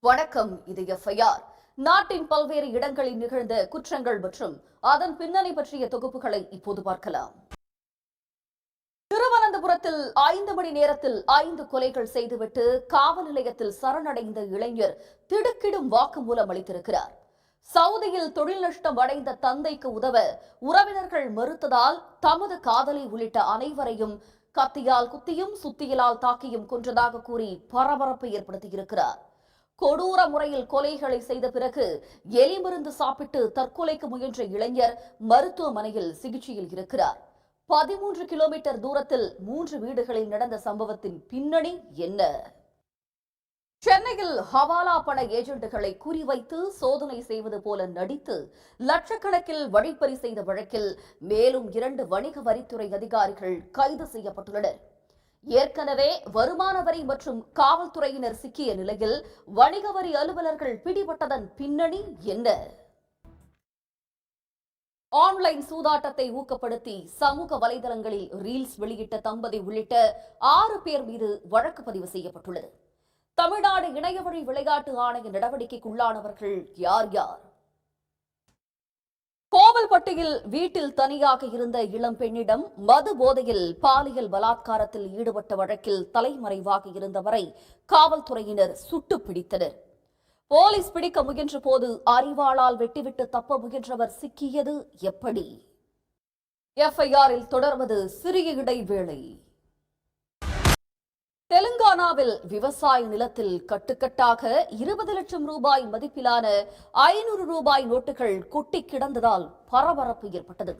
வணக்கம். இது எஃப்ஐஆர். நாட்டின் பல்வேறு இடங்களில் நிகழ்ந்த குற்றங்கள் மற்றும் அதன் பின்னணி பற்றிய தொகுப்புகளை இப்போது பார்க்கலாம். திருவனந்தபுரத்தில் 5 மணி நேரத்தில் 5 கொலைகள் செய்துவிட்டு காவல் நிலையத்தில் சரணடைந்த இளைஞர் திடுக்கிடும் வாக்குமூலம் அளித்திருக்கிறார். சவுதியில் தொழில் நஷ்டம் அடைந்த தந்தைக்கு உதவ உறவினர்கள் மறுத்ததால் தமது காதலி உள்ளிட்ட அனைவரையும் கத்தியால் குத்தியும் சுத்தியலால் தாக்கியும் கொன்றதாக கூறி பரபரப்பை ஏற்படுத்தியிருக்கிறார். கொடூர முறையில் கொலைகளை செய்த பிறகு எலிமருந்து சாப்பிட்டு தற்கொலைக்கு முயன்ற இளைஞர் மருத்துவமனையில் சிகிச்சையில் இருக்கிறார். 13 கிலோமீட்டர் தூரத்தில் 3 வீடுகளில் நடந்த சம்பவத்தின் பின்னணி என்ன? சென்னையில் ஹவாலா பண ஏஜென்ட்டுகளை குறிவைத்து சோதனை செய்வது போல நடித்து லட்சக்கணக்கில் வழிப்பறி செய்த வழக்கில் மேலும் 2 வணிக வரித்துறை அதிகாரிகள் கைது செய்யப்பட்டுள்ளனர். ஏற்கனவே வருமான வரி மற்றும் காவல்துறையினர் சிக்கிய நிலையில் வணிக வரி அலுவலர்கள் பிடிபட்டதன் பின்னணி என்ன? ஆன்லைன் சூதாட்டத்தை ஊக்கப்படுத்தி சமூக வலைதளங்களில் ரீல்ஸ் வெளியிட்ட தம்பதி உள்ளிட்ட 6 பேர் மீது வழக்கு பதிவு செய்யப்பட்டுள்ளது. தமிழ்நாடு இணையவழி விளையாட்டு ஆணைய நடவடிக்கைக்குள்ளானவர்கள் யார் யார்? கோவில்பட்டியில் வீட்டில் தனியாக இருந்த இளம் பெண்ணிடம் மது போதையில் பாலியல் பலாத்காரத்தில் ஈடுபட்ட வழக்கில் தலைமறைவாக இருந்தவரை காவல்துறையினர் சுட்டு பிடித்தனர். போலீஸ் பிடிக்க முயன்ற போது அரிவாளால் வெட்டிவிட்டு தப்ப முயன்றவர் சிக்கியது எப்படி? எஃப்ஐஆரில் தொடர்வது சிறிய இடைவேளை. தெலுங்கானாவில் விவசாய நிலத்தில் கட்டுக்கட்டாக 20 லட்சம் ரூபாய் மதிப்பிலான 500 ரூபாய் நோட்டுகள் கொட்டி கிடந்ததால் பரபரப்பு ஏற்பட்டது.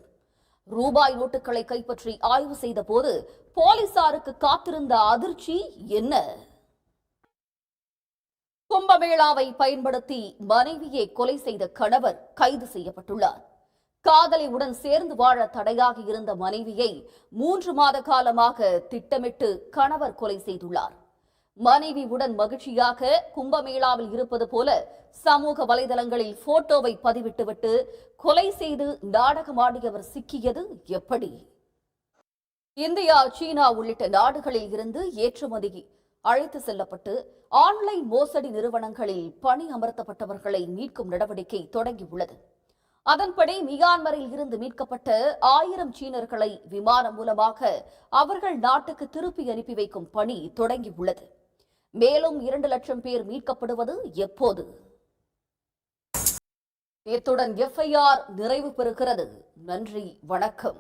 ரூபாய் நோட்டுகளை கைப்பற்றி ஆய்வு செய்த போது போலீசாருக்கு காத்திருந்த அதிர்ச்சி என்ன? கும்பமேளாவை பயன்படுத்தி மனைவியை கொலை செய்த கணவர் கைது செய்யப்பட்டுள்ளார். காதலியுடன் சேர்ந்து வாழ தடையாக இருந்த மனைவியை 3 மாத காலமாக திட்டமிட்டு கணவர் கொலை செய்துள்ளார். மனைவியுடன் மகிழ்ச்சியாக கும்பமேளாவில் இருப்பது போல சமூக வலைதளங்களில் போட்டோவை பதிவிட்டுவிட்டு கொலை செய்து நாடகமாடியவர் சிக்கியது எப்படி? இந்தியா, சீனா உள்ளிட்ட நாடுகளில் இருந்து ஏற்றுமதி அழைத்து செல்லப்பட்டு ஆன்லைன் மோசடி நிறுவனங்களில் பணி அமர்த்தப்பட்டவர்களை மீட்கும் நடவடிக்கை தொடங்கியுள்ளது. அதன்படி மியான்மரில் இருந்து மீட்கப்பட்ட 1000 சீனர்களை விமானம் மூலமாக அவர்கள் நாட்டுக்கு திருப்பி அனுப்பி வைக்கும் பணி தொடங்கியுள்ளது. மேலும் 2 லட்சம் பேர் மீட்கப்படுவது எப்போது? இத்துடன் எஃப்ஐஆர் நிறைவு பெறுகிறது. நன்றி, வணக்கம்.